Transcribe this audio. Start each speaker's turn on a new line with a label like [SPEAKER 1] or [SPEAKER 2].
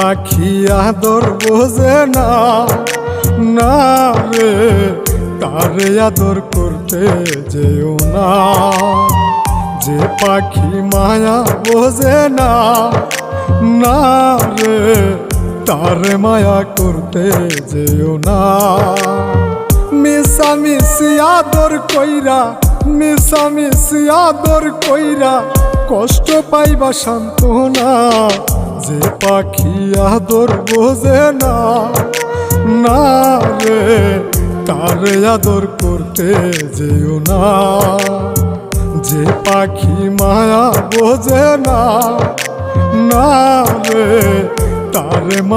[SPEAKER 1] পাখি আদর বোঝে না, না রে তারে আদর করতে যেও না। যে পাখি মায়া বোঝে না, না রে তারে মায়া করতে যেও না। মিশামিশি আদর কইরা, মিশামিশি আদর কইরা কষ্ট পাইবা সান্ত্বনা। যে পাখি আদর বোঝে না, না রে তারে আদর করতে যেও না। যে পাখি মায়া বোঝে না, না রে তারে মায়া